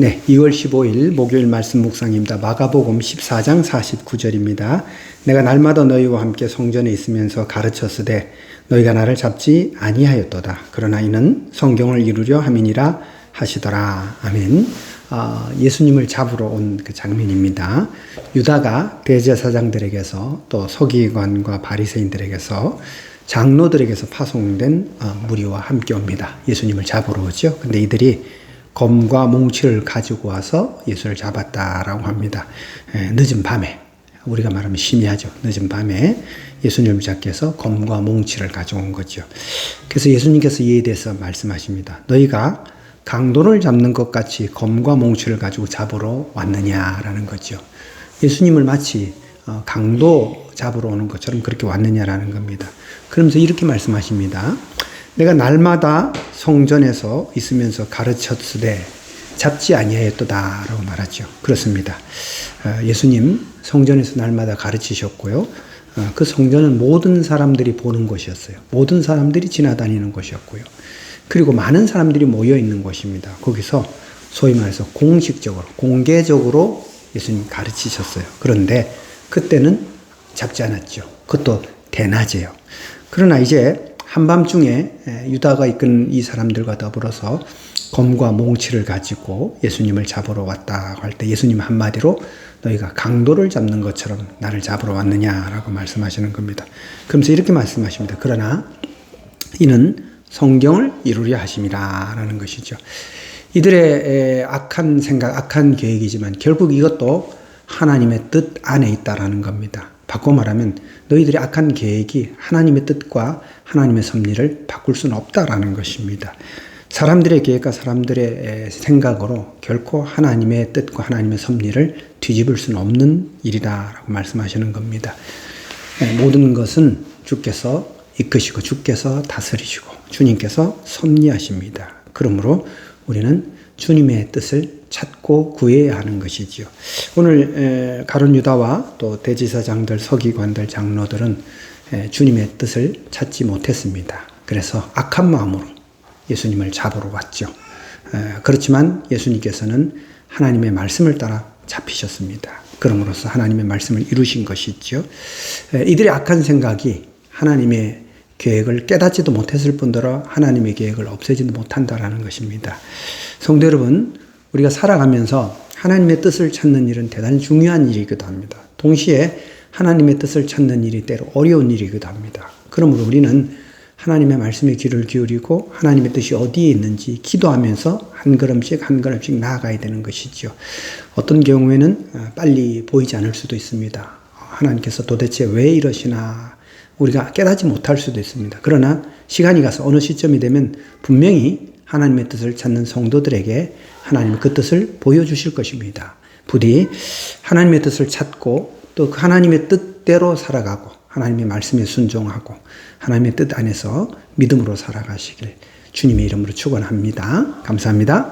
네, 2월 15일 목요일 말씀 묵상입니다. 마가복음 14장 49절입니다. 내가 날마다 너희와 함께 성전에 있으면서 가르쳤으되 너희가 나를 잡지 아니하였도다. 그러나 이는 성경을 이루려 함이니라 하시더라. 아멘. 예수님을 잡으러 온 그 장면입니다. 유다가 대제사장들에게서 또 서기관과 바리새인들에게서 장로들에게서 파송된 무리와 함께 옵니다. 예수님을 잡으러 오죠. 근데 이들이 검과 몽치를 가지고 와서 예수를 잡았다라고 합니다. 늦은 밤에, 우리가 말하면 심야죠. 늦은 밤에 예수님을 잡기 위해서 검과 몽치를 가져온 거죠. 그래서 예수님께서 이에 대해서 말씀하십니다. 너희가 강도를 잡는 것 같이 검과 몽치를 가지고 잡으러 왔느냐라는 거죠. 예수님을 마치 강도 잡으러 오는 것처럼 그렇게 왔느냐라는 겁니다. 그러면서 이렇게 말씀하십니다. 내가 날마다 성전에서 있으면서 가르쳤으되 잡지 아니하였도다 라고 말하죠. 그렇습니다. 예수님 성전에서 날마다 가르치셨고요. 그 성전은 모든 사람들이 보는 곳이었어요. 모든 사람들이 지나다니는 곳이었고요. 그리고 많은 사람들이 모여 있는 곳입니다. 거기서 소위 말해서 공식적으로, 공개적으로 예수님 가르치셨어요. 그런데 그때는 잡지 않았죠. 그것도 대낮에요. 그러나 이제 한밤중에 유다가 이끈 이 사람들과 더불어서 검과 몽치를 가지고 예수님을 잡으러 왔다고 할 때 예수님 한마디로 너희가 강도를 잡는 것처럼 나를 잡으러 왔느냐라고 말씀하시는 겁니다. 그러면서 이렇게 말씀하십니다. 그러나 이는 성경을 이루려 하심이라 라는 것이죠. 이들의 악한 생각, 악한 계획이지만 결국 이것도 하나님의 뜻 안에 있다라는 겁니다. 바꿔 말하면 너희들의 악한 계획이 하나님의 뜻과 하나님의 섭리를 바꿀 수는 없다라는 것입니다. 사람들의 계획과 사람들의 생각으로 결코 하나님의 뜻과 하나님의 섭리를 뒤집을 수는 없는 일이다라고 말씀하시는 겁니다. 모든 것은 주께서 이끄시고 주께서 다스리시고 주님께서 섭리하십니다. 그러므로 우리는 주님의 뜻을 찾고 구해야 하는 것이지요. 오늘 가룟 유다와 또 대제사장들, 서기관들, 장로들은 주님의 뜻을 찾지 못했습니다. 그래서 악한 마음으로 예수님을 잡으러 왔죠. 그렇지만 예수님께서는 하나님의 말씀을 따라 잡히셨습니다. 그럼으로써 하나님의 말씀을 이루신 것이죠. 이들의 악한 생각이 하나님의 계획을 깨닫지도 못했을 뿐더러 하나님의 계획을 없애지도 못한다라는 것입니다. 성도 여러분, 우리가 살아가면서 하나님의 뜻을 찾는 일은 대단히 중요한 일이기도 합니다. 동시에 하나님의 뜻을 찾는 일이 때로 어려운 일이기도 합니다. 그러므로 우리는 하나님의 말씀에 귀를 기울이고 하나님의 뜻이 어디에 있는지 기도하면서 한 걸음씩 한 걸음씩 나아가야 되는 것이죠. 어떤 경우에는 빨리 보이지 않을 수도 있습니다. 하나님께서 도대체 왜 이러시나 우리가 깨닫지 못할 수도 있습니다. 그러나 시간이 가서 어느 시점이 되면 분명히 하나님의 뜻을 찾는 성도들에게 하나님은 그 뜻을 보여주실 것입니다. 부디 하나님의 뜻을 찾고 또 그 하나님의 뜻대로 살아가고 하나님의 말씀에 순종하고 하나님의 뜻 안에서 믿음으로 살아가시길 주님의 이름으로 축원합니다. 감사합니다.